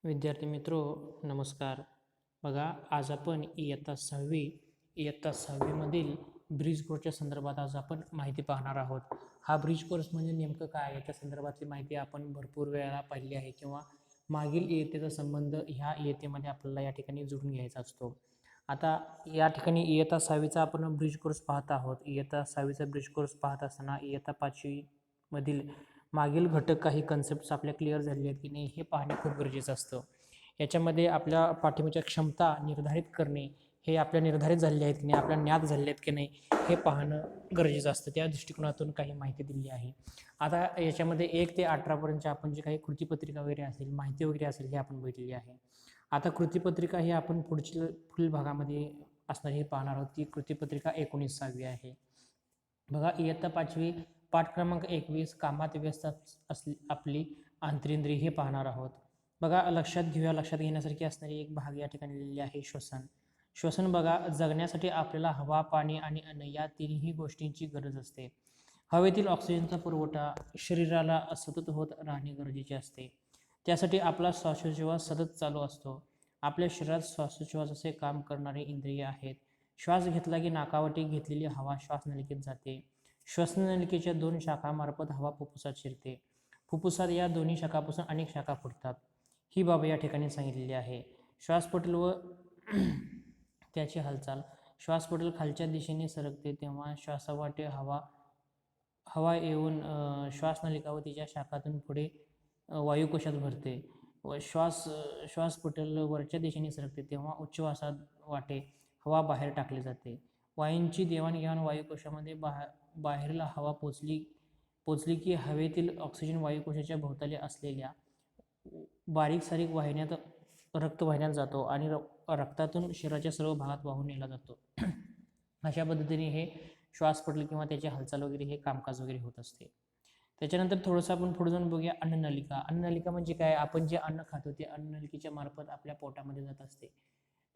विद्यार्थी मित्रो नमस्कार. बघा आज आपण इयत्ता 6वी मधील ब्रिज कोर्सच्या संदर्भात आज आपण माहिती पाहणार आहोत. हा ब्रिज कोर्स म्हणजे नेमकं काय याच्या संदर्भातली माहिती आपण भरपूर वेळा पाहिली आहे किंवा मागील इयत्तेचा संबंध ह्या इयत्तेमध्ये आपल्याला या ठिकाणी जोडून घ्यायचा असतो. आता या ठिकाणी इयत्ता 6वीचा आपण ब्रिज कोर्स पाहत आहोत. इयत्ता 6वीचा ब्रिज कोर्स पाहत असताना इयत्ता 5वी मधील मागील घटक काही कन्सेप्ट्स आपल्या क्लिअर झालेले आहेत की नाही हे पाहणे खूप गरजेचं असतं. याच्यामध्ये आपल्या पाठिंबाच्या क्षमता निर्धारित करणे हे आपल्या निर्धारित झालेले आहेत की नाही, आपल्या ज्ञात झालेले आहेत की नाही हे पाहणं गरजेचं असतं. त्या दृष्टिकोनातून काही माहिती दिली आहे. आता याच्यामध्ये 1 ते 18पर्यंतच्या आपण जे काही कृतीपत्रिका वगैरे असेल, माहिती वगैरे असेल हे आपण बघितलेली आहे. आता कृतीपत्रिका ही आपण पुढील भागामध्ये असणारी हे पाहणार आहोत. ती कृतीपत्रिका 19वी आहे. बघा इयत्ता 5वी पाठ क्रमांक 21 कामात व्यस्त आपली अंतरेंद्रिय हे पाहणार आहोत. बघा लक्षात घेण्यासारखी असणारी एक भाग या ठिकाणी लिहिलेली आहे श्वसन बघा जगण्यासाठी आपल्याला हवा, पाणी आणि अन्न या तिन्ही गोष्टींची गरज असते. हवेतील ऑक्सिजनचा पुरवठा शरीराला सतत होत राहणे गरजेचे असते. त्यासाठी आपला श्वासोच्छ्वास सतत चालू असतो. आपल्या शरीरात श्वासोच्छ्वासाचे काम करणारे इंद्रिय आहेत. श्वास घेतला की नाकावाटी घेतलेली हवा श्वासनलिकेत जाते. श्वसननलिकेच्या 2 शाखांमार्फत हवा फुफ्फुसात शिरते. फुफ्फुसात या दोन्ही शाखापासून अनेक शाखा फुटतात. ही बाब या ठिकाणी सांगितलेली आहे. श्वासपटल व त्याची हालचाल. श्वासपटल खालच्या दिशेने सरकते तेव्हा श्वासावाटे हवा येऊन श्वासनलिका व तिच्या शाखातून पुढे वायुकोशात भरते व श्वासपटल वरच्या दिशेने सरकते तेव्हा उच्छ्वासात वाटे हवा बाहेर टाकली जाते. वायूंची देवाणघेवाण वायुकोशामध्ये बाहेरला हवा पोचली की हवेतील ऑक्सिजन वायुकोशाच्या भोवताली असलेल्या बारीक सारीक वाहिन्यात रक्तवाहिन्यात जातो आणि रक्तातून शरीराच्या सर्व भागात वाहून नेला जातो. अशा पद्धतीने हे श्वासपटल किंवा त्याची हालचाल वगैरे हे कामकाज वगैरे होत असते. त्याच्यानंतर थोडंसं आपण पुढे जाऊन बघूया अन्ननलिका. अन्ननलिका म्हणजे काय? आपण जे अन्न खातो ते अन्ननलिकेच्या मार्फत आपल्या पोटामध्ये जात असते.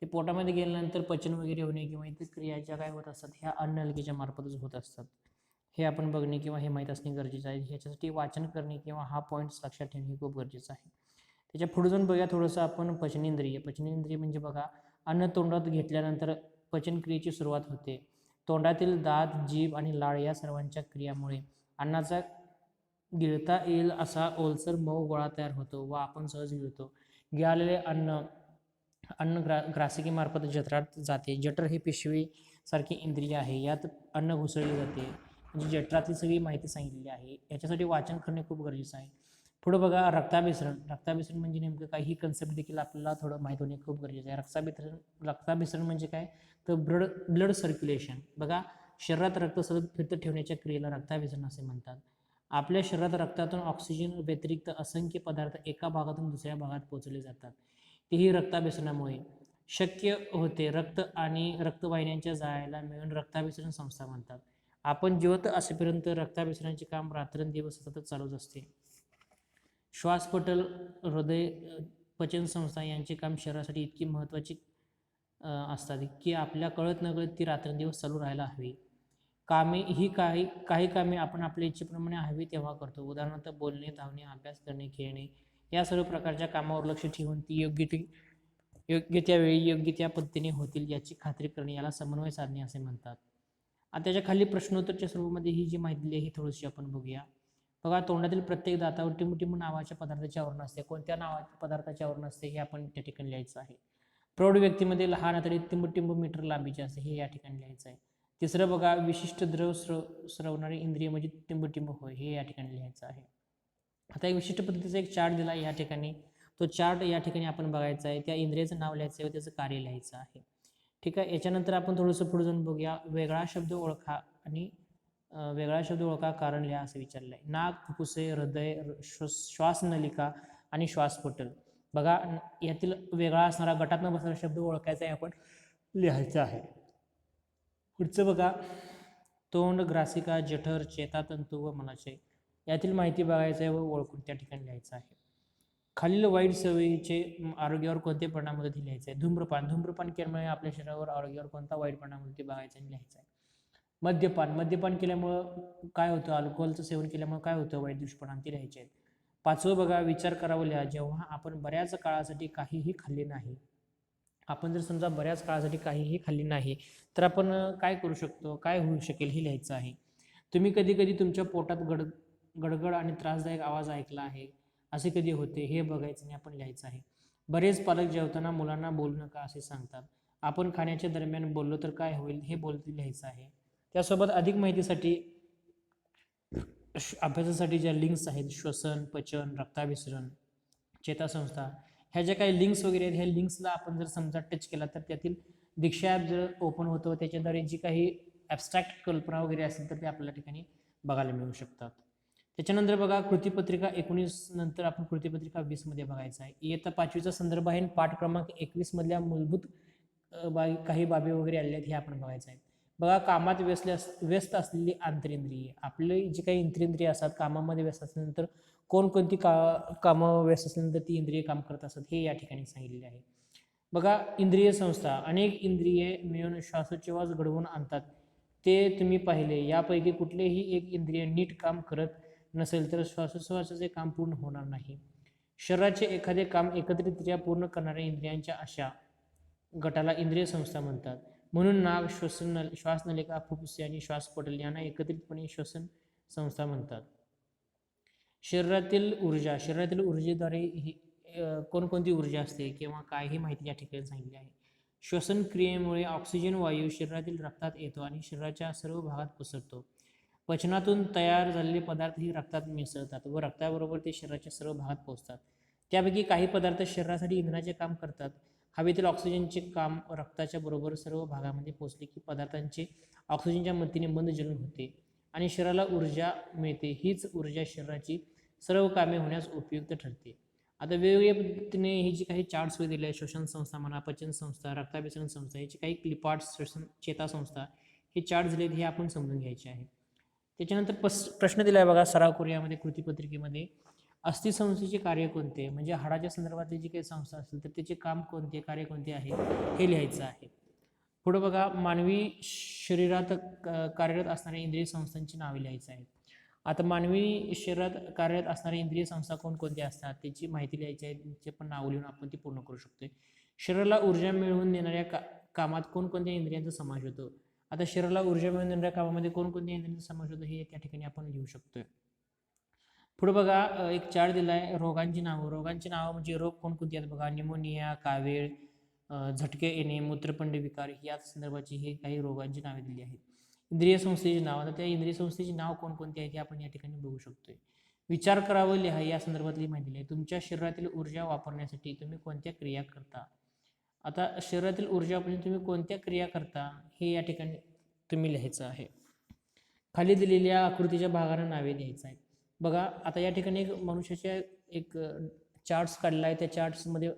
ते पोटामध्ये गेल्यानंतर पचन वगैरे होणे किंवा इतर क्रिया ज्या काय होत असतात ह्या अन्ननलिकेच्या मार्फतच होत असतात. हे आपण बघणे किंवा हे माहीत असणे गरजेचं आहे. ह्याच्यासाठी वाचन करणे किंवा हा पॉईंट्स लक्षात ठेवणे खूप गरजेचं आहे. त्याच्या पुढे जाऊन बघूया थोडंसं आपण पचनेंद्रिय म्हणजे बघा अन्न तोंडात घेतल्यानंतर पचनक्रियेची सुरुवात होते. तोंडातील दात, जीभ आणि लाळ या सर्वांच्या क्रियामुळे अन्नाचा गिळता येईल असा ओलसर मऊ गोळा तयार होतो व आपण सहज गिळतो. गिळालेले अन्न ग्रासिकेमार्फत जठरात जाते. जठर हे पिशवी सारखी इंद्रिय आहे. यात अन्न घुसळले जाते. म्हणजे जठरातली सगळी माहिती सांगितलेली आहे. याच्यासाठी वाचन करणे खूप गरजेचं आहे. पुढे बघा रक्ताभिसरण म्हणजे नेमकं काही ही कन्सेप्ट देखील आपल्याला थोडं माहीत होणे खूप गरजेचं आहे. रक्ताभिसरण म्हणजे काय तर ब्लड सर्क्युलेशन. बघा शरीरात रक्त सतत फिरत ठेवण्याच्या क्रियेला रक्ताभिसरण असे म्हणतात. आपल्या शरीरात रक्तातून ऑक्सिजन व्यतिरिक्त असंख्य पदार्थ एका भागातून दुसऱ्या भागात पोहोचले जातात. तेही रक्ताभिसरणामुळे शक्य होते. रक्त आणि रक्तवाहिन्यांच्या जाळ्याला मिळून रक्ताभिसरण संस्था म्हणतात. आपण जिवंत असेपर्यंत रक्ताभिसरणाचे काम रात्रंदिवस सतत चालूच असते. श्वासपटल, हृदय, पचनसंस्था यांचे काम शरीरासाठी इतकी महत्त्वाची असतात की आपल्या कळत नकळत ती रात्रंदिवस चालू राहायला हवी. काही कामे आपण आपल्या इच्छेप्रमाणे हवी तेव्हा करतो. उदाहरणार्थ बोलणे, धावणे, अभ्यास करणे, खेळणे या सर्व प्रकारच्या कामावर लक्ष ठेवून ती योग्य त्या वेळी योग्य त्या पद्धतीने होतील याची खात्री करणे याला समन्वय साधणे असे म्हणतात. आता त्याच्या खाली प्रश्नोत्तरच्या स्वरूपामध्ये ही जी माहिती दिली आहे ही थोडीशी आपण बघूया. बघा तोंडातील प्रत्येक दातावर टिंबटिंब नावाच्या पदार्थाचे आवरण असते. कोणत्या नावाच्या पदार्थाचे आवरण असते हे आपण त्या ठिकाणी लिहायचं आहे. प्रौढ व्यक्तीमध्ये लहान तरी टिंबटिंब मीटर लांबीचे असते हे या ठिकाणी लिहायचं आहे. तिसरं बघा विशिष्ट द्रव स्रवणारे इंद्रिय म्हणजे टिंबटिंब होय हे या ठिकाणी लिहायचं आहे. आता एक विशिष्ट पद्धतीचा एक चार्ट दिला या ठिकाणी. तो चार्ट या ठिकाणी आपण बघायचा आहे. त्या इंद्रियाचं नाव लिहायचं आहे व त्याचं कार्य लिहायचं आहे. ठीक आहे. याच्यानंतर आपण थोडंसं पुढे जाऊन बघूया. वेगळा शब्द ओळखा कारण लिहा असं विचारलं आहे. नाक, फुफ्फुसे, हृदय, श्वासनलिका आणि श्वासपटल. बघा यातील वेगळा असणारा गटातनं बसणारा शब्द ओळखायचा आहे आपण लिहायचा आहे. पुढचं बघा तोंड, ग्रासिका, जठर, चेतातंतू व मलाशय यातील माहिती बघायचं आहे व ओळखून त्या ठिकाणी लिहायचं आहे. खालील वाईट सवयीचे आरोग्यावर कोणते परिणाम होतात हे लिहायचं आहे. धूम्रपान केल्यामुळे आपल्या शरीरावर आरोग्यावर कोणता वाईट परिणाम होतो ते बघायचं आणि लिहायचं आहे. मद्यपान केल्यामुळं काय होतं, अल्कोहोलचं सेवन केल्यामुळे काय होतं वाईट दुष्परिणाम ते लिहायचे आहेत. पाचवं बघा, विचार करावा लिहा. जेव्हा आपण बऱ्याच काळासाठी काहीही खाल्ले नाही, आपण जर समजा बऱ्याच काळासाठी काहीही खाल्ले नाही, तर आपण काय करू शकतो, काय होऊ शकेल हे लिहायचं आहे. तुम्ही कधी कधी तुमच्या पोटात गडगड आणि त्रासदायक आवाज ऐकला आहे, असे कधी होते हे बघायचं आणि आपण लिहायचं आहे. बरेच पालक जेवताना मुलांना बोलू नका असे सांगतात. आपण खाण्याच्या दरम्यान बोललो तर काय होईल हे लिहायचं आहे. त्यासोबत अधिक माहितीसाठी अभ्यासासाठी ज्या लिंक्स आहेत, श्वसन, पचन, रक्ताभिसरण, चेतासंस्था, ह्या ज्या काही लिंक्स वगैरे आहेत, ह्या लिंक्सला आपण जर समजा टच केला तर त्यातील दीक्षा ॲप जर ओपन होतं, त्याच्याद्वारे जी काही ॲबस्ट्रॅक्ट कल्पना वगैरे असेल तर ते आपल्या ठिकाणी बघायला मिळू शकतात. त्याच्यानंतर बघा, कृतीपत्रिका 19 नंतर आपण कृतीपत्रिका 20 मध्ये बघायचं आहे. इयत्ता 5वीचा संदर्भ आहे. पाठ क्रमांक 21 मधल्या मूलभूत काही बाबी वगैरे आलेल्या आहेत हे आपण बघायचं आहे. बघा, कामात व्यस्त असलेली आंतरेंद्रिय, आपली जी काही इंद्रिय असतात कामामध्ये व्यस्त असल्यानंतर कोणकोणती कामं व्यस्त असल्यानंतर ती इंद्रिय काम करत असतात हे या ठिकाणी सांगितलेले आहे. बघा, इंद्रिय संस्था, अनेक इंद्रिये मिळून श्वासोच्छवास घडवून आणतात ते तुम्ही पाहिले. यापैकी कुठलेही एक इंद्रिय नीट काम करत नसेल तर श्वासोच्छवासाचे काम पूर्ण होणार नाही. शरीराचे एखादे काम एकत्रितरित्या पूर्ण करणाऱ्या इंद्रियांच्या अशा गटाला इंद्रिय संस्था म्हणतात. म्हणून नाक, श्वासनलिका, फुफ्फुसे आणि श्वासपटल यांना एकत्रितपणे श्वसन संस्था म्हणतात. शरीरातील ऊर्जेद्वारे ही कोणकोणती ऊर्जा असते किंवा काय ही माहिती या ठिकाणी सांगितली आहे. श्वसन क्रियेमुळे ऑक्सिजन वायू शरीरातील रक्तात येतो आणि शरीराच्या सर्व भागात पसरतो. पचनातून तयार झालेले पदार्थ ही रक्तात मिसळतात व रक्ताबरोबर ते शरीराच्या सर्व भागात पोहोचतात. त्यापैकी काही पदार्थ शरीरासाठी इंधनाचे काम करतात. हवेतील ऑक्सिजनचे काम रक्ताच्या बरोबर सर्व भागामध्ये पोहोचले की पदार्थांचे ऑक्सिजनच्या मदतीने बंद जलन होते आणि शरीराला ऊर्जा मिळते. हीच ऊर्जा शरीराची सर्व कामे होण्यास उपयुक्त ठरते. आता वेगवेगळ्या पद्धतीने ही जी काही चार्ट्स वगैरे दिले आहेत, श्वसन संस्था म्हणा, पचन संस्था, रक्ताभिसरण संस्था, याची काही क्लिपार्ट्स, श्वसन चेतासंस्था, हे चार्ट्स दिलेत हे आपण समजून घ्यायचे आहे. त्याच्यानंतर प्रश्न दिला आहे बघा, सराव करूया मध्ये कृतीपत्रिकेमध्ये. अस्थिसंस्थेचे कार्य कोणते, म्हणजे हाडाच्या संदर्भातली जी काही संस्था असेल तर त्याचे काम कोणते, कार्य कोणते आहे हे लिहायचं आहे. पुढे बघा, मानवी शरीरात कार्यरत असणाऱ्या इंद्रिय संस्थांची नावे लिहायची आहेत. आता मानवी शरीरात कार्यरत असणाऱ्या इंद्रिय संस्था कोणकोणत्या असतात त्याची माहिती लिहायची आहे. त्याचे पण नाव लिहून आपण ती पूर्ण करू शकतोय. शरीराला ऊर्जा मिळवून देणाऱ्या कामात कोणकोणत्या इंद्रियांचा समावेश होतो. आता शरीराला ऊर्जा मिळवून देणाऱ्या कामामध्ये कोणकोणत्या इंद्रियांचा समावेश होतो हे त्या ठिकाणी आपण लिहू शकतोय. पुढे बघा, एक चार्ट दिला आहे, रोगांची नावं म्हणजे रोग कोणकोणती आहेत बघा. निमोनिया, कावीळ, झटके येणे, मूत्रपिंड विकार या संदर्भाची हे काही रोगांची नावे दिली आहेत. इंद्रिय संस्थेची नाव, आता त्या इंद्रिय संस्थेची नाव कोणकोणती आहेत हे आपण या ठिकाणी बघू शकतोय. विचार करावं लिहा या संदर्भातली माहिती आहे. तुमच्या शरीरातील ऊर्जा वापरण्यासाठी तुम्ही कोणत्या क्रिया करता. आता शरीरातील ऊर्जा वापरण्यासाठी तुम्ही कोणत्या क्रिया करता हे या ठिकाणी तुम्ही लिहायचं आहे. खाली दिलेल्या आकृतीच्या भागांना नावे लिहायचं आहे. बघा, आता या ठिकाणी एक मनुष्याच्या एक चार्ट्स काढला आहे. त्या चार्ट्समध्ये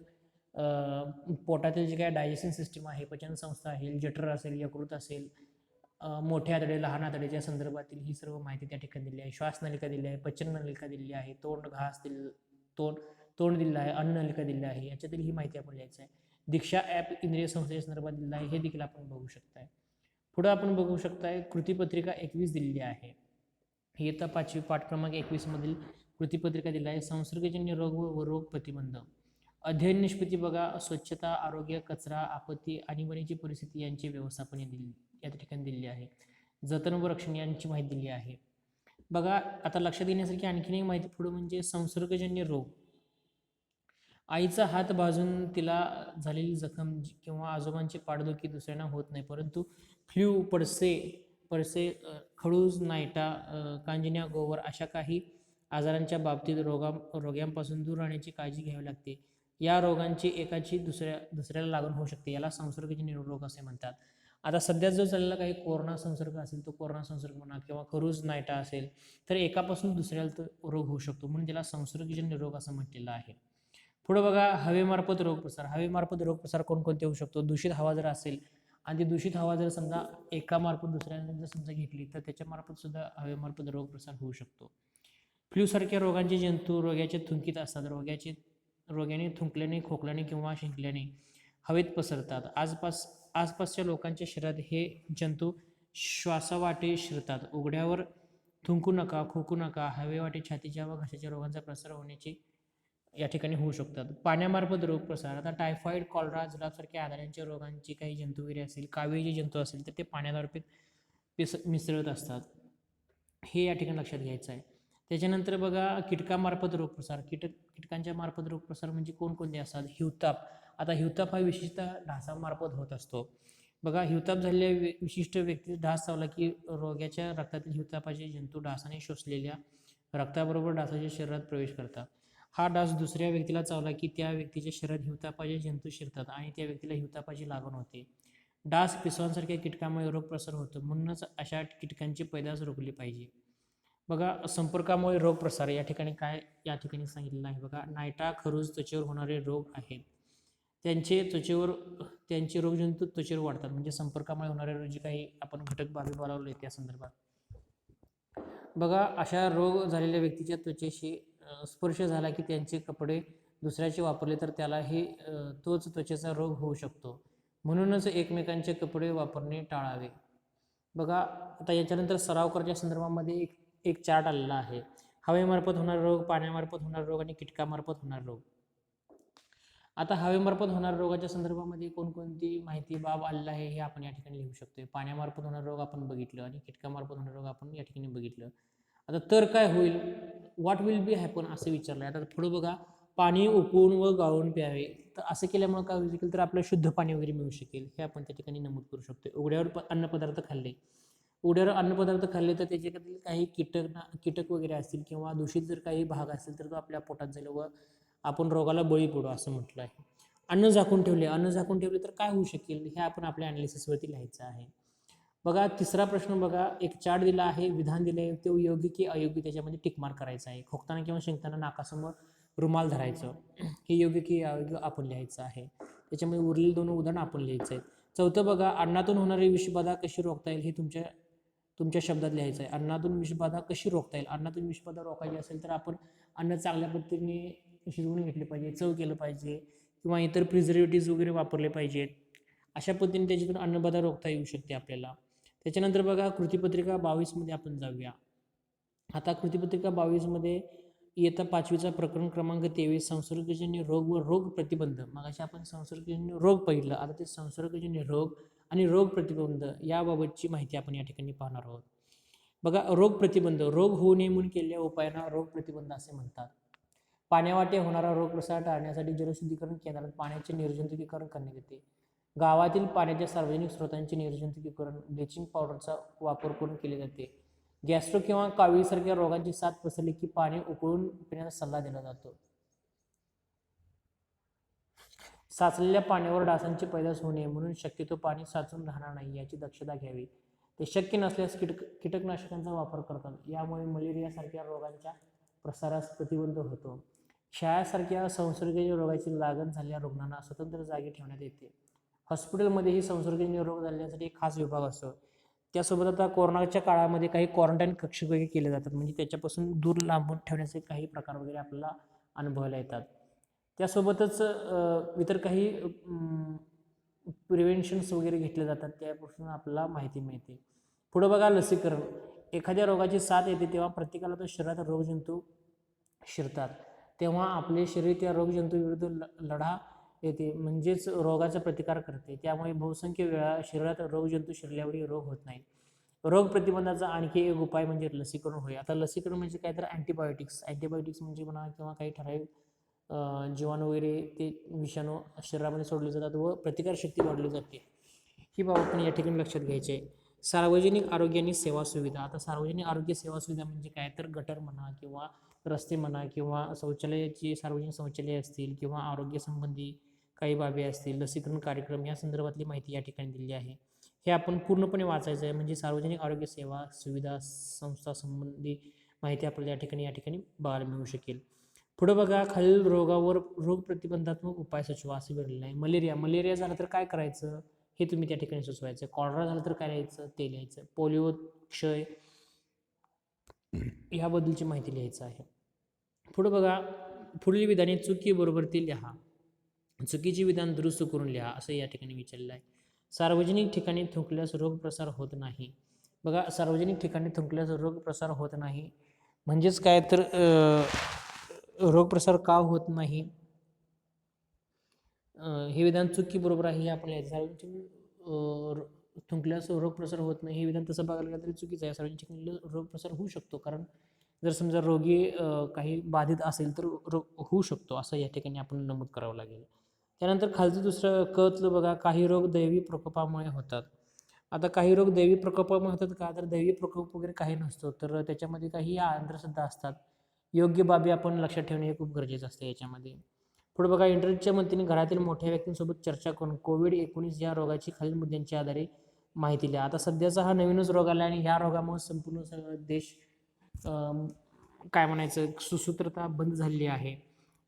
पोटातील जे काय डायजेशन सिस्टीम आहे, पचन संस्था आहे, जठर असेल, यकृत असेल, मोठे आतडे, लहान आतडेच्या संदर्भातील ही सर्व माहिती त्या ठिकाणी दिली आहे. श्वासनलिका दिली आहे, पचन नलिका दिली आहे, तोंड दिलेलं आहे, अन्न नलिका दिली आहे. याच्यातील ही माहिती आपण लिहायचं आहे. दीक्षा ॲप इंद्रिय संस्थेच्या संदर्भात दिलेलं आहे, हे देखील आपण बघू शकताय. पुढे आपण बघू शकताय कृतीपत्रिका 21 दिलेली आहे. इयत्ता 5वी पाठ क्रमांक 21 मधील कृतीपत्रिका दिली आहे. संसर्गजन्य रोग व रोग प्रतिबंध. अध्ययन निष्पत्ती बघा, स्वच्छता, आरोग्य, कचरा, आपत्ती, आणीबाणीची परिस्थिती यांची व्यवस्थापन या ठिकाणी दिलेली आहे. जतन व रक्षण यांची माहिती दिली आहे. बघा, आता लक्षात येण्यासारखी आणखीन एक माहिती पुढे म्हणजे संसर्गजन्य रोग. आईचा हात भाजून तिला झालेली जखम किंवा आजोबांची पाठदुखी दुसऱ्यांना होत नाही, परंतु फ्ल्यू, पडसे, खडूस, नायटा, कांजिण्या, गोवर अशा काही आजारांच्या बाबतीत रोगांपासून दूर राहण्याची काळजी घ्यावी लागते. या रोगांची एकाची दुसऱ्याला लागण होऊ शकते. याला संसर्गजन्य रोग असे म्हणतात. आता सध्या जो चाललेला काही कोरोना संसर्ग असेल तो कोरोना संसर्ग म्हणा किंवा खरूज, नायटा असेल तर एकापासून दुसऱ्याला तो रोग होऊ शकतो, म्हणून त्याला संसर्गजन्य रोग असं म्हटलेलं आहे. पुढे बघा, हवेमार्फत रोगप्रसार कोणकोणते होऊ शकतो. दूषित हवा जर असेल आणि ती दूषित हवा जर समजा एकामार्फत दुसऱ्याने जर समजा घेतली तर त्याच्यामार्फत सुद्धा हवेमार्फत रोगप्रसार होऊ शकतो. फ्लू सारख्या रोगांचे जंतू रोग्याच्या थुंकीत असतात. रोग्याने थुंकल्याने, खोकल्याने किंवा शिंकल्याने हवेत पसरतात. आसपासच्या लोकांच्या शरीरात हे जंतू श्वासावाटे शिरतात. उघड्यावर थुंकू नका, खोकू नका, हवेवाटे छातीच्या व घशाच्या रोगांचा प्रसार होण्याची या ठिकाणी होऊ शकतात. पाण्यामार्फत रोग प्रसार, आता टायफॉईड, कॉलरा, जुलाबसारख्या आजारांच्या रोगांची काही जंतू वगैरे असतील, कावीळ जंतू असेल तर ते पाण्यामार्फत मिसळत असतात, हे या ठिकाणी लक्षात घ्यायचं आहे. त्याच्यानंतर बघा कीटकामार्फत रोग प्रसार, कीटकांच्या मार्फत रोग प्रसार म्हणजे कोणकोणते असतात? हिवताप, आता हिवताप हा विशेषतः डासामार्फत होत असतो. बघा हिवताप झालेल्या विशिष्ट व्यक्तीस डास चावला की रोग्याच्या रक्तातील हिवतापाचे जंतू डासाने शोषलेल्या रक्ताबरोबर डासाच्या शरीरात प्रवेश करतात. हा डास दुसऱ्या व्यक्तीला चावला की त्या व्यक्तीच्या शरीरात हिवतापाचे जंतू शिरतात आणि त्या व्यक्तीला हिवतापाची लागण होते. डास, पिसांसारख्या कीटकांमुळे रोग प्रसार होतो, म्हणूनच अशा कीटकांची पैदास रोखली पाहिजे. बघा संपर्कामुळे रोग प्रसार, या ठिकाणी काय या ठिकाणी सांगितलेलं आहे बघा, नायटा, खरूज त्वचेवर होणारे रोग आहेत. त्यांचे रोगजंतू त्वचेवर वाढतात, म्हणजे संपर्कामुळे होणारे जे काही आपण घटक बाबी बोलावले त्या संदर्भात. बघा अशा रोग झालेल्या व्यक्तीच्या त्वचेशी स्पर्श झाला की त्यांचे कपडे दुसऱ्याचे वापरले तर त्यालाही तोच त्वचेचा रोग होऊ शकतो, म्हणूनच एकमेकांचे कपडे वापरणे टाळावे. बघा आता याच्यानंतर सराव करण्याच्या संदर्भामध्ये एक चार्ट आलेला आहे. हवेमार्फत होणारा रोग, पाण्यामार्फत होणारा रोग आणि कीटकामार्फत होणारा रोग. आता हवेमार्फत होणाऱ्या रोगाच्या संदर्भामध्ये कोणकोणती माहिती बाब आलेला आहे हे आपण या ठिकाणी लिहू शकतो. पाण्यामार्फत होणारा रोग आपण बघितलं आणि कीटकामार्फत होणारा रोग आपण या ठिकाणी बघितलं. आता तर काय होईल, व्हॉट विल बी हॅपन असं विचारलं आहे. आता पुढे बघा, पाणी उकळून व गाळून प्यावे, तर असं केल्यामुळे काय होऊ शकेल तर आपल्याला शुद्ध पाणी वगैरे मिळू शकेल, हे आपण त्या ठिकाणी नमूद करू शकतो. उघड्यावर अन्नपदार्थ खाल्ले, उघड्यावर अन्नपदार्थ खाल्ले तर त्याच्यातील काही कीटक वगैरे असतील किंवा दूषित जर काही भाग असेल तर तो आपल्या पोटात जाईल व आपण रोगाला बळी पडू असं म्हटलं आहे. अन्न झाकून ठेवले तर काय होऊ शकेल हे आपण आपल्या अनालिसिसवरती लिहायचं आहे. बघा तिसरा प्रश्न बघा, एक चार्ट दिला आहे, विधान दिले आहे, ते योग्य की अयोग्य त्याच्यामध्ये टिक मार्क करायचं आहे. खोकताना किंवा शिंकताना नाकासमोर रुमाल धरायचं, हे योग्य की अयोग्य आपण लिहायचं आहे. त्याच्यामध्ये उरलेली 2 उदाहरण आपण लिहायचं आहे. चौथं बघा, अन्नातून होणारी विषबाधा कशी रोखता येईल हे तुमच्या शब्दात लिहायचं आहे. अन्नातून विषबाधा कशी रोखता येईल, अन्नातून विषबाधा रोखायची असेल तर आपण अन्न चांगल्या पद्धतीने शिजवून घेतले पाहिजे, चव केलं पाहिजे किंवा इतर प्रिझर्वेटिव्ह वगैरे वापरले पाहिजेत. अशा पद्धतीने त्याच्यातून अन्नबाधा रोखता येऊ शकते आपल्याला. त्याच्यानंतर बघा कृतीपत्रिका 22 आपण जाऊया. आता कृतीपत्रिका 22 इयत्ता 5वीचा प्रकरण क्रमांक 23 संसर्गजन्य रोग व रोग प्रतिबंध. मगाशी आपण संसर्गजन्य रोग पाहिलं, आता ते संसर्गजन्य रोग आणि रोग प्रतिबंध याबाबतची माहिती आपण या ठिकाणी पाहणार आहोत. बघा रोग प्रतिबंध, रोग होऊ नये म्हणून केलेल्या उपायांना रोग प्रतिबंध असे म्हणतात. पाण्यावाटे होणारा रोग प्रसार टाळण्यासाठी जलशुद्धीकरण केंद्रात पाण्याचे निर्जंतुकीकरण करण्यात येते. गावातील पाण्याच्या सार्वजनिक स्रोतांचे निर्जंतुकीकरण ब्लिचिंग पावडरचा वापर करून केले जाते. गॅस्ट्रो किंवा कावीळसारख्या रोगांची साथ पसरली की पाणी उकळून पिण्याचा सल्ला दिला जातो. साचलेल्या पाण्यावर डासांची पैदास होऊ नये म्हणून शक्यतो पाणी साचून राहणार नाही याची दक्षता घ्यावी. ते शक्य नसल्यास कीटकनाशकांचा वापर करतात, यामुळे मलेरियासारख्या रोगांच्या प्रसारास प्रतिबंध होतो. क्षयासारख्या संसर्गजन्य रोगाची लागण झालेल्या रुग्णांना स्वतंत्र जागी ठेवण्यात येते. हॉस्पिटलमध्येही संसर्गजन्य रोग झाल्यासाठी एक खास विभाग असतो. त्यासोबत आता कोरोनाच्या काळामध्ये काही क्वारंटाईन कक्ष वगैरे केले जातात, म्हणजे त्याच्यापासून दूर लांबून ठेवण्याचे काही प्रकार वगैरे आपल्याला अनुभवायला येतात. त्यासोबतच इतर काही प्रिव्हेन्शन्स वगैरे घेतले जातात, त्यापासून आपल्याला माहिती मिळते. पुढं बघा लसीकरण, एखाद्या रोगाची साथ येते तेव्हा प्रत्येकाला तो शरीरात रोगजंतू शिरतात, तेव्हा आपले शरीर त्या रोगजंतूविरुद्ध लढा येते, म्हणजेच रोगाचा प्रतिकार करते. त्यामुळे बहुसंख्य वेळा शरीरात रोगजंतू शिरल्यावरही रोग होत नाही. रोग प्रतिबंधाचा आणखी एक उपाय म्हणजे लसीकरण होय. आता लसीकरण म्हणजे काय तर अँटीबायोटिक्स म्हणजे म्हणा किंवा काही ठराविक जीवाणू वगैरे ते विषाणू शरीरामध्ये सोडले जातात व प्रतिकारशक्ती वाढली जाते, ही बाब आपण या ठिकाणी लक्षात घ्यायची आहे. सार्वजनिक आरोग्य आणि सेवा सुविधा, आता सार्वजनिक आरोग्य सेवा सुविधा म्हणजे काय तर गटर म्हणा किंवा रस्ते म्हणा किंवा शौचालयाची सार्वजनिक शौचालय असतील किंवा आरोग्यसंबंधी काही बाबी असतील, लसीकरण कार्यक्रम या संदर्भातली माहिती या ठिकाणी दिली आहे. हे आपण पूर्णपणे वाचायचं आहे, म्हणजे सार्वजनिक आरोग्य सेवा सुविधा संस्था संबंधी माहिती आपल्याला या ठिकाणी बघायला मिळू शकेल. पुढे बघा खालील रोगावर रोग प्रतिबंधात्मक उपाय सुचवा असे भेटलेलं आहे. मलेरिया झाला तर काय करायचं हे तुम्ही त्या ठिकाणी सुचवायचं. कॉलरा झालं तर काय लिहायचं ते लिहायचं. पोलिओ, क्षय याबद्दलची माहिती लिहायचं आहे. पुढे बघा पुढील विधाने चुकी बरोबर ती लिहा, चुकीचे विधान दुरुस्त करून लिहा असं या ठिकाणी विचारलेलं आहे. सार्वजनिक ठिकाणी थुंकल्यास रोग प्रसार होत नाही. बघा, सार्वजनिक ठिकाणी थुंकल्यास रोग प्रसार होत नाही. म्हणजेच काय तर रोग प्रसार का होत नाही, हे विधान चुकी बरोबर आहे हे आपल्याला सार्वजनिक थुंकल्यास रोग प्रसार होत नाही हे विधान तसं बघायला गेलं तरी चुकीचं आहे. सार्वजनिक ठिकाणी रोग प्रसार होऊ शकतो, कारण जर समजा रोगी काही बाधित असेल तर रोग होऊ शकतो, असं या ठिकाणी आपण नमूद करावं लागेल. त्यानंतर खालचं दुसरं कतलं बघा, काही रोग दैवी प्रकोपामुळे होतात. आता काही रोग दैवी प्रकोपामुळे होतात का, तर दैवी प्रकोप वगैरे काही नसतो, तर त्याच्यामध्ये काही अंधश्रद्धा असतात. योग्य बाबी आपण लक्षात ठेवणे हे खूप गरजेचं असतं याच्यामध्ये. पुढे बघा, इंटरनेटच्या मदतीने घरातील मोठ्या व्यक्तींसोबत चर्चा करून कोविड-19 या रोगाची खालील मुद्द्यांच्या आधारे माहिती द्या. आता सध्याचा हा नवीनच रोग आला आणि ह्या रोगामुळे संपूर्ण देश काय म्हणायचं, सुसूत्रता बंद झालेली आहे.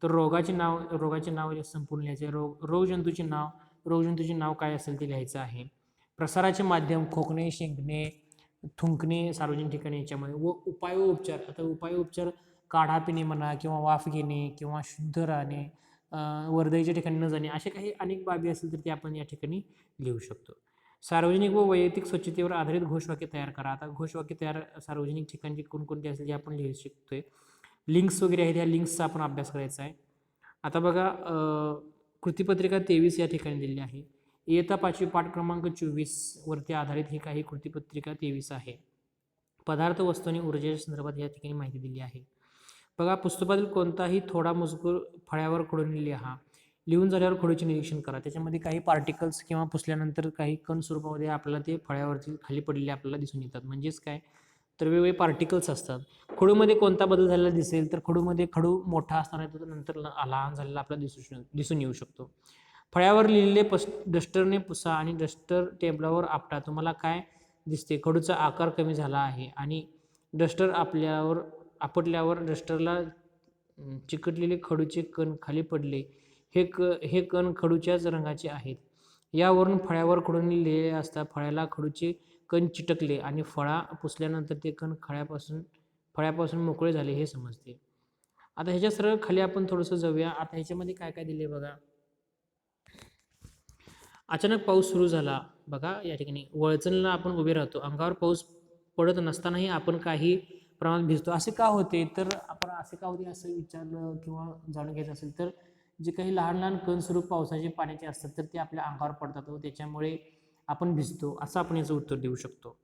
तर रोगाचे नाव संपूर्ण लिहायचे. रोगजंतूचे नाव काय असेल ते लिहायचं आहे. प्रसाराचे माध्यम खोकणे, शिंकणे, थुंकणे सार्वजनिक ठिकाणी याच्यामध्ये, व उपाय व उपचार. आता उपाय व उपचार काढा पिणे म्हणा, किंवा वाफ घेणे, किंवा शुद्ध राहणे, वर्दळीच्या ठिकाणी न जाणे, असे काही अनेक बाबी असतील तर ते आपण या ठिकाणी लिहू शकतो. सार्वजनिक व वैयक्तिक स्वच्छतेवर आधारित घोषवाक्य तयार करा. आता घोषवाक्य तयार सार्वजनिक ठिकाणची कोणकोणती असेल हे आपण लिहू शकतोय. लिंक्स वगैरे आहेत, या लिंक्सचा आपण अभ्यास करायचा आहे. आता बघा, कृतीपत्रिका 23 या ठिकाणी दिलेली आहे. इयत्ता 5वी पाठ क्रमांक 24 वरती आधारित ही काही कृतीपत्रिका 23 आहे. पदार्थ, वस्तू आणि ऊर्जेच्या संदर्भात या ठिकाणी माहिती दिली आहे. बघा, पुस्तकातील कोणताही थोडा मजकूर फळ्यावर खडून लिहा. लिहून झाल्यावर खडूचे निरीक्षण करा. त्याच्यामध्ये काही पार्टिकल्स किंवा पुसल्यानंतर काही कण स्वरूपामध्ये आपल्याला ते फळ्यावरती खाली पडलेले आपल्याला दिसून येतात. म्हणजेच काय, तर वेगवेगळे पार्टिकल्स असतात. खडूमध्ये कोणता बदल झालेला दिसेल, तर खडूमध्ये खडू मोठा असताना येतो, तर नंतर लहान झालेला आपल्याला दिसून येऊ शकतो. फळ्यावर लिहिलेले डस्टरने पुसा आणि डस्टर टेबलावर आपटा. तुम्हाला काय दिसते, खडूचा आकार कमी झाला आहे आणि डस्टर आपटल्यावर डस्टरला चिकटलेले खडूचे कण खाली पडले. हे कण खडूच्याच रंगाचे आहेत. यावरून फळ्यावर खडूने लिहिलेले असता फळ्याला खडूचे कण चिटकले आणि फळा पुसल्यानंतर ते कण फळ्यापासून मोकळे झाले हे समजते. आता ह्याच्या सरळ खाली आपण थोडंसं जाऊया. आता ह्याच्यामध्ये काय काय दिले बघा. अचानक पाऊस सुरू झाला. बघा, या ठिकाणी वळचणला आपण उभे राहतो. अंगावर पाऊस पडत नसतानाही आपण काही प्रमाणात भिजतो. असे का होते, तर आपण असे का होते असं विचारलं किंवा जाणून घ्यायचं असेल तर जे काही लहान लहान कण स्वरूप पावसाचे पाण्याचे असतात तर ते आपल्या अंगावर पडतात व त्याच्यामुळे आपण भिजतो, असं आपण याचं उत्तर देऊ शकतो.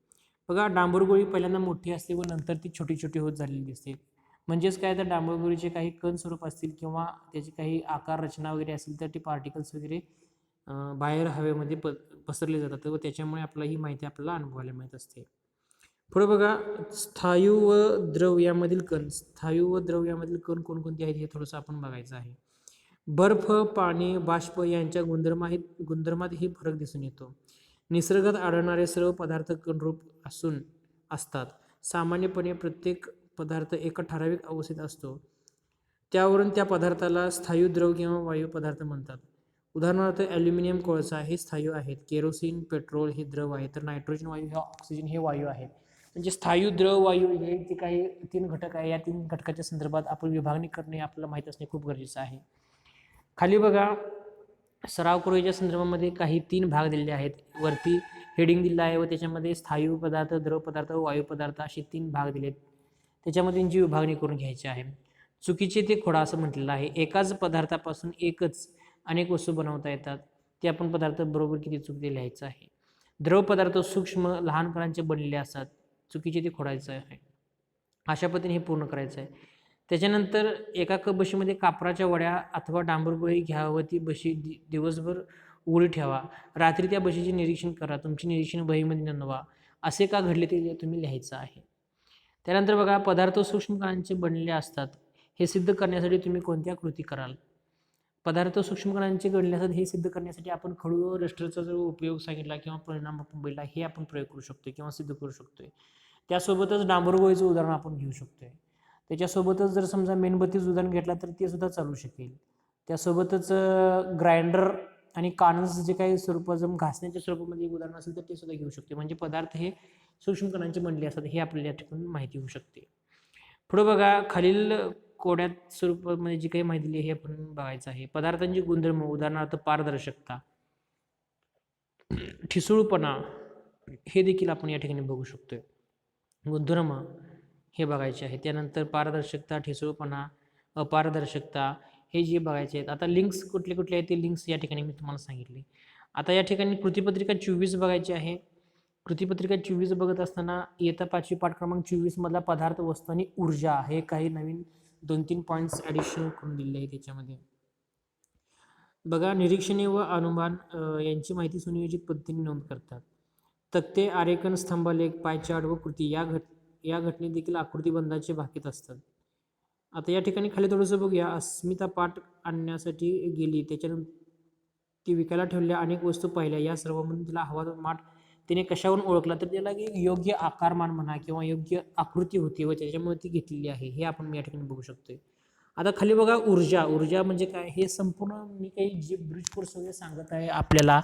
बघा, डांबरगोळी पहिल्यांदा मोठी असते व नंतर ती छोटी छोटी होत झालेली दिसते. म्हणजेच काय, तर डांबरगोळीचे काही कण स्वरूप असतील किंवा त्याची काही आकार रचना वगैरे असेल तर ते पार्टिकल्स वगैरे बाहेर हवेमध्ये पसरले जातात व त्याच्यामुळे आपल्याला ही माहिती आपल्याला अनुभवायला मिळत असते. पुढे बघा, स्थायू व द्रव यामधील कण कोणकोणते आहेत हे थोडंसं आपण बघायचं आहे. बर्फ, पाणी, बाष्प यांच्या गुणधर्मातही फरक दिसून येतो. निसर्गात आढळणारे सर्व पदार्थ कणरूप असतात. सामान्यपणे प्रत्येक पदार्थ एका ठराविक अवस्थेत असतो. त्यावरून त्या पदार्थाला स्थायू द्रव किंवा वायू पदार्थ म्हणतात. उदाहरणार्थ ॲल्युमिनियम, कोळसा हे स्थायू आहेत. केरोसिन, पेट्रोल हे द्रव आहेत. तर नायट्रोजन वायू हे ऑक्सिजन हे वायू आहेत. म्हणजे स्थायू, द्रव, वायू हे जे काही 3 घटक आहे, या 3 घटकाच्या संदर्भात आपण विभागणी करणे आपल्याला माहीत असणे खूप गरजेचं आहे. खाली बघा, सराव करूच्या संदर्भामध्ये काही 3 भाग दिलेले आहेत. वरती हेडिंग दिलं आहे व त्याच्यामध्ये स्थायू पदार्थ, द्रव पदार्थ व वायू पदार्थ असे 3 भाग दिलेत. त्याच्यामध्ये त्यांची विभागणी करून घ्यायची आहे. चुकीचे ते खोडा असं म्हटलेलं आहे. एकाच पदार्थापासून एकच अनेक वस्तू बनवता येतात. ते आपण पदार्थ बरोबर किती चुकीचे लिहायचं आहे. द्रव पदार्थ सूक्ष्म लहान कणांचे बनलेले असतात. चुकीचे ते खोडायचं आहे. अशा पद्धतीने हे पूर्ण करायचं आहे. त्याच्यानंतर एका कप बशीमध्ये कापराच्या वड्या अथवा डांबरगोळी घ्या व ती बशी दिवसभर उघडी ठेवा. रात्री त्या बशीचे निरीक्षण करा. तुमचे निरीक्षण वहीमध्ये नोंदवा. असे का घडले ते तुम्ही लिहायचं आहे. त्यानंतर बघा, पदार्थ सूक्ष्म कणांचे बनलेले असतात हे सिद्ध करण्यासाठी तुम्ही कोणत्या कृती कराल. पदार्थ सूक्ष्म कणांचे बनलेले असतात हे सिद्ध करण्यासाठी आपण खडू व डस्टरचा जो उपयोग सांगितला किंवा परिणाम आपण बघितला हे आपण प्रयोग करू शकतो किंवा सिद्ध करू शकतोय. त्यासोबतच डांबरगोळीचं उदाहरण आपण घेऊ शकतोय. त्याच्यासोबतच जर समजा मेणबत्तीचं उदाहरण घेतला तर ते सुद्धा चालू शकेल. त्यासोबतच ग्राइंडर आणि कानस जे काही स्वरूपाचं घासण्याच्या स्वरूपामध्ये एक उदाहरण असेल तर ते सुद्धा घेऊ शकते. म्हणजे पदार्थ हे सूक्ष्म कणांचे बनले असतात हे आपल्याला या ठिकाणी माहिती होऊ शकते. पुढे बघा, खालील कोड्यात स्वरूपामध्ये जी काही माहिती दिली हे आपण बघायचं आहे. पदार्थांची गुणधर्म, उदाहरणार्थ पारदर्शकता, ठिसूळपणा, हे देखील आपण या ठिकाणी बघू शकतोय. गुणधर्म हे बघायचे आहे. त्यानंतर पारदर्शकता, ठिसूळपणा, अपारदर्शकता हे जे बघायचे आहेत. आता लिंक्स कुठले कुठले आहेत ते लिंक्स या ठिकाणी मी तुम्हाला सांगितले. आता या ठिकाणी कृतीपत्रिका 24 बघायची आहे. कृतीपत्रिका 24 बघत असताना इयत्ता 5वी पाठ क्रमांक 24 मधला पदार्थ, वस्तू आणि ऊर्जा हे काही नवीन 2-3 पॉईंट्स ॲडिशनल करून दिलेले आहे त्याच्यामध्ये. बघा, निरीक्षणे व अनुमान यांची माहिती सुनियोजित पद्धतीने नोंद करतात. तक्ते, आरेखन, स्तंभलेख, पायचार्ट व कृती या घटनेत देखील आकृतीबंधाचे भाकीत असतात. आता या ठिकाणी खाली थोडंसं बघूया. अस्मिता पाठ आणण्यासाठी गेली, त्याच्यानंतर ती विकायला ठेवलेल्या अनेक वस्तू पाहिल्या, या सर्वांमधून तिला हवा माठ तिने कशावरून ओळखला, तर त्याला योग्य आकारमान म्हणा किंवा योग्य आकृती होती व त्याच्यामुळे ती घेतलेली आहे, हे आपण या ठिकाणी बघू शकतोय. आता खाली बघा, ऊर्जा म्हणजे काय, हे संपूर्ण मी काही जे ब्रिज कोर्स वगैरे सांगत आहे आपल्याला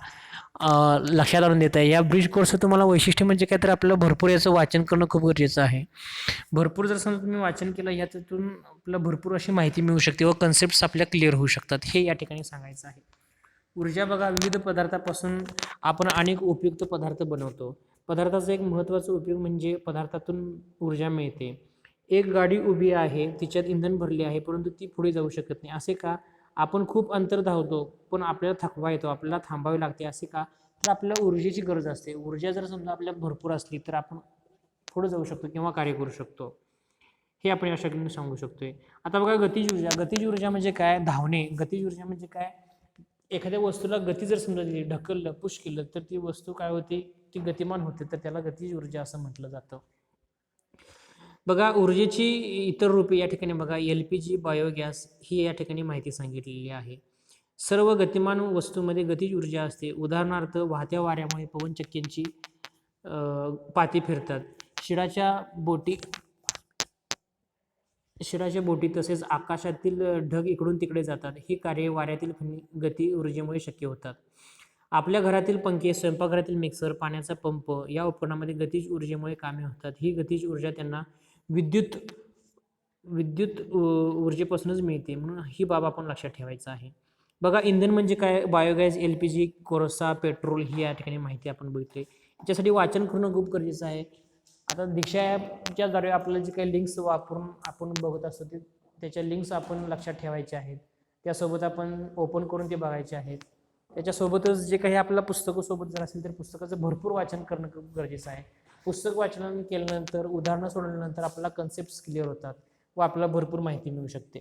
लक्षात आणून देत आहे. या ब्रिज कोर्सचं तुम्हाला वैशिष्ट्य म्हणजे काय, तर आपल्याला भरपूर याचं वाचन करणं खूप गरजेचं आहे. भरपूर जर समजा तुम्ही वाचन केलं, याच्यातून आपल्याला भरपूर अशी माहिती मिळू शकते व कन्सेप्ट्स आपल्या क्लिअर होऊ शकतात, हे या ठिकाणी सांगायचं आहे. ऊर्जा बघा, विविध पदार्थापासून आपण अनेक उपयुक्त पदार्थ बनवतो. पदार्थाचा एक महत्त्वाचा उपयोग म्हणजे पदार्थातून ऊर्जा मिळते. एक गाडी उभी आहे, तिच्यात इंधन भरले आहे, परंतु ती पुढे जाऊ शकत नाही. असे का? आपण खूप अंतर धावतो, पण आपल्याला थकवा येतो, आपल्याला थांबावे लागते. असे का? तर आपल्याला ऊर्जेची गरज असते. ऊर्जा जर समजा आपल्या भरपूर असली तर आपण पुढे जाऊ शकतो किंवा कार्य करू शकतो, हे आपण या शक्तीने सांगू शकतोय. आता बघा, गतिज ऊर्जा म्हणजे काय, धावणे. गतिज ऊर्जा म्हणजे काय, एखाद्या वस्तूला गती जर समजा दिली, ढकललं, पुश केलं, तर ती वस्तू काय होते, ती गतिमान होते, तर त्याला गतिज ऊर्जा असं म्हटलं जातं. बघा, ऊर्जेची इतर रूपे या ठिकाणी बघा, LPG, बायोगॅस ही या ठिकाणी माहिती सांगितलेली आहे. सर्व गतिमान वस्तूमध्ये गतिज ऊर्जा असते. उदाहरणार्थ, वाहत्या वाऱ्यामुळे पवनचक्क्यांची पाती फिरतात. शिडाच्या बोटी तसेच आकाशातील ढग इकडून तिकडे जातात. ही कार्ये वाऱ्यातील गती ऊर्जेमुळे शक्य होतात. आपल्या घरातील पंखे, स्वयंपाकघरातील मिक्सर, पाण्याचा पंप या उपकरणामध्ये गतिज ऊर्जेमुळे कामे होतात. ही गतिज ऊर्जा त्यांना विद्युत ऊर्जेपासूनच मिळते, म्हणून ही बाब आपण लक्षात ठेवायचं आहे. बघा, इंधन म्हणजे काय, बायोगॅस, LPG, कोळसा, पेट्रोल ही या ठिकाणी माहिती आपण बघितली. याच्यासाठी वाचन करणं खूप गरजेचं आहे. आता दीक्षा ॲपच्या द्वारे आपल्याला जे काही लिंक्स वापरून आपण बघत असतो ते त्याच्या लिंक्स आपण लक्षात ठेवायच्या आहेत. त्यासोबत आपण ओपन करून ते बघायचे आहेत. त्याच्यासोबतच जे काही आपल्याला पुस्तकं सोबत जर असेल तर पुस्तकाचं भरपूर वाचन करणं खूप गरजेचं आहे. पुस्तक वाचन केल्यानंतर, उदाहरणं सोडवल्यानंतर आपल्याला कन्सेप्ट्स क्लिअर होतात व आपल्याला भरपूर माहिती मिळू शकते.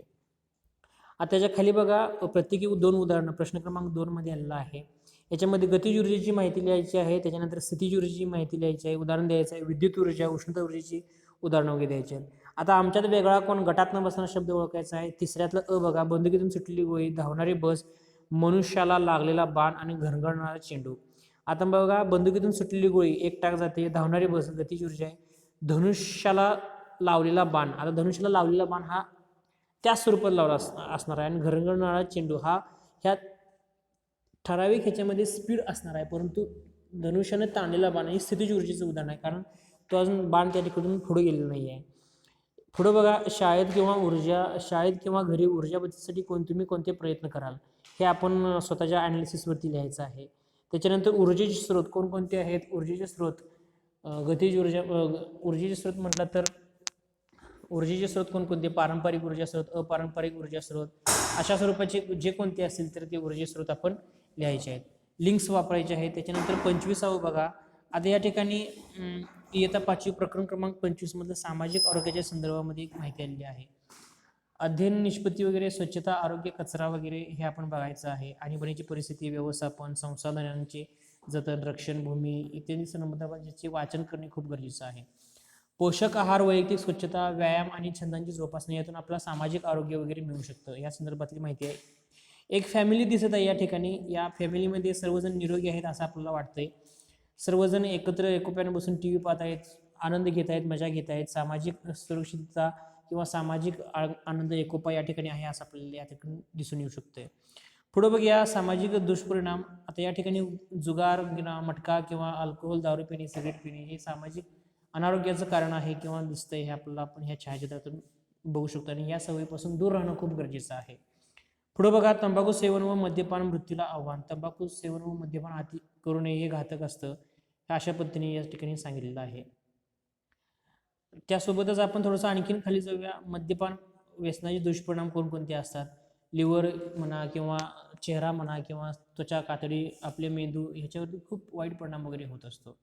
आता त्याच्या खाली बघा, प्रत्येकी 2 उदाहरणं प्रश्न क्रमांक 2 मध्ये आलेलं आहे. याच्यामध्ये गतिज ऊर्जेची माहिती लिहायची आहे, त्याच्यानंतर स्थितिज ऊर्जेची माहिती लिहायची आहे, उदाहरण द्यायचं आहे, विद्युत ऊर्जा, उष्णता ऊर्जेची उदाहरणं वगैरे द्यायची आहेत. आता आमच्यात वेगळा कोण, गटातनं बसणारा शब्द ओळखायचा आहे. तिसऱ्यातलं अ बघा, बंदुकीतून सुटलेली गोळी, धावणारी बस, मनुष्याला लागलेला बाण आणि घरघरणारा चेंडू. आता बघा, बंदुकीतून सुटलेली गोळी 1 टाक जाते, धावणारी बस गतिज ऊर्जा आहे, धनुष्याला लावलेला बाण, आता धनुष्याला लावलेला बाण हा त्याच स्वरूपात लावला असणार आहे आणि घरघरणारा चेंडू हा ह्या ठराविक ह्याच्यामध्ये स्पीड असणार आहे, परंतु धनुष्याने ताणलेला बाण ही स्थितिज ऊर्जेचं उदाहरण आहे, कारण तो अजून बाण त्या ठिकाणून पुढे गेलेला नाही आहे. पुढं बघा, शाळेत किंवा घरी ऊर्जा बचतीसाठी तुम्ही कोणते प्रयत्न कराल, हे आपण स्वतःच्या ॲनालिसिसवरती लिहायचं आहे. त्याच्यानंतर ऊर्जेचे स्रोत कोणकोणते आहेत. ऊर्जेचे स्रोत, गतिज ऊर्जा, ऊर्जेचे स्रोत म्हटलं तर ऊर्जेचे स्रोत कोणकोणते, पारंपरिक ऊर्जा स्रोत, अपारंपरिक ऊर्जा स्रोत, अशा स्वरूपाचे जे कोणते असतील तर ते ऊर्जा स्रोत आपण लिहायचे आहेत. लिंक्स वापरायचे आहेत. त्याच्यानंतर 25वा बघा, आता या ठिकाणी इयत्ता 5वी प्रकरण क्रमांक 25 मधलं सामाजिक आरोग्याच्या संदर्भामध्ये एक माहिती आलेली आहे. अध्ययन, निष्पत्ती वगैरे, स्वच्छता, आरोग्य, कचरा वगैरे हे आपण बघायचं आहे. आणीबाणीची परिस्थिती, व्यवस्थापन, संसाधनांचे जतन, रक्षण, भूमी इत्यादी संदर्भाचे वाचन करणे खूप गरजेचं आहे. पोषक आहार, वैयक्तिक स्वच्छता, व्यायाम आणि छंदांची जोपासना यातून आपला सामाजिक आरोग्य वगैरे मिळू शकतं, या संदर्भातली माहिती आहे. एक फॅमिली दिसत आहे या ठिकाणी. या फॅमिलीमध्ये सर्वजण निरोगी आहेत असं आपल्याला वाटतंय. सर्वजण एकत्र एकोप्याने बसून TV पाहत आहेत, आनंद घेत आहेत, मजा घेत आहेत. सामाजिक सुरक्षितता किंवा सामाजिक आनंद, एकोपा या ठिकाणी आहे असं आपल्याला या ठिकाणी दिसून येऊ शकतंय. पुढं बघूया, सामाजिक दुष्परिणाम. आता या ठिकाणी जुगार, मटका किंवा अल्कोहोल, दारू पिणे, सिगरेट पिणे हे सामाजिक अनारोग्याचं कारण आहे किंवा दिसतंय, हे आपल्याला आपण ह्या छायाचित्रातून बघू शकतो आणि या सवयीपासून दूर राहणं खूप गरजेचं आहे. पुढे बघा, तंबाखू सेवन व मद्यपान मृत्यूला आव्हान. तंबाखू सेवन व मद्यपान अति करू नये, हे घातक असतं. अशा पद्धतीने या ठिकाणी सांगितलेलं आहे. त्यासोबतच आपण थोडंसं आणखीन खाली जाऊया. मद्यपान व्यसनाचे दुष्परिणाम कोणकोणते असतात. लिव्हर म्हणा किंवा चेहरा म्हणा किंवा त्वचा कातडी आपले मेंदू ह्याच्यावरती खूप वाईट परिणाम वगैरे होत असतो.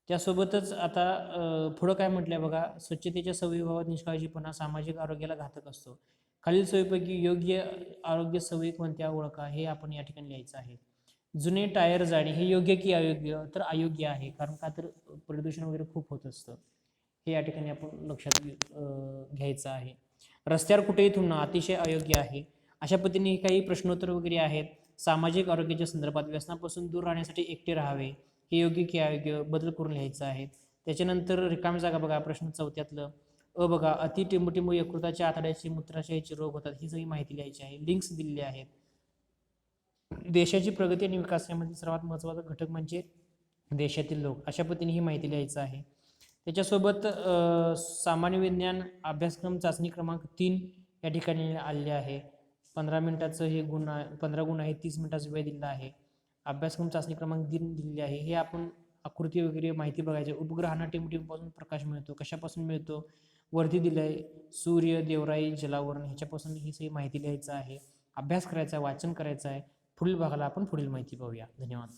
त्यासोबतच आता पुढं काय म्हटलंय बघा, स्वच्छतेच्या सवयीबाबत निष्काळजीपणा सामाजिक आरोग्याला घातक असतो. खालील सवयीपैकी योग्य आरोग्य सवयी कोणत्या ओळखा हे आपण या ठिकाणी लिहायचं आहे. जुने टायर जाणे हे योग्य की अयोग्य? तर अयोग्य आहे, कारण का तर प्रदूषण वगैरे खूप होत असतं, हे या ठिकाणी आपण लक्षात घ्यायचं आहे. रस्त्यावर कुठेही थांबणं अतिशय अयोग्य आहे. अशा पद्धतीने काही प्रश्नोत्तर वगैरे आहेत. सामाजिक आरोग्याच्या संदर्भात व्यसनापासून दूर राहण्यासाठी एकटे राहावे हे योग्य की अयोग्य बदल करून लिहायचं आहे. त्याच्यानंतर रिकामी जागा बघा, प्रश्न 4थलं बघा, अति टिंबटिंब यकृताच्या आतड्याची मूत्राशयाचे रोग होतात, ही सगळी माहिती लिहायची आहे. लिंक्स दिलेले आहेत. देशाची प्रगती आणि विकास यामध्ये सर्वात महत्त्वाचा घटक म्हणजे देशातील लोक, अशा पद्धतीने ही माहिती लिहायचं आहे. त्याच्यासोबत सामान्य विज्ञान अभ्यासक्रम चाचणी क्रमांक 3 या ठिकाणी आलेले आहे. 15 मिनिटाचं हे 15 गुण आहे, 30 मिनिटाचा वेळ दिलेला आहे. अभ्यासक्रम चाचणी क्रमांक 3 दिलेली आहे. हे आपण आकृती वगैरे माहिती बघायची. उपग्रहांना टिंबटिंबपासून प्रकाश मिळतो, कशापासून मिळतो? वरती दिलं आहे सूर्य, देवराई, जलावरण, ह्याच्यापासून ही सगळी माहिती लिहायचं आहे. अभ्यास करायचा, वाचन करायचं आहे. पुढील भागाला आपण पुढील माहिती पाहूया. धन्यवाद.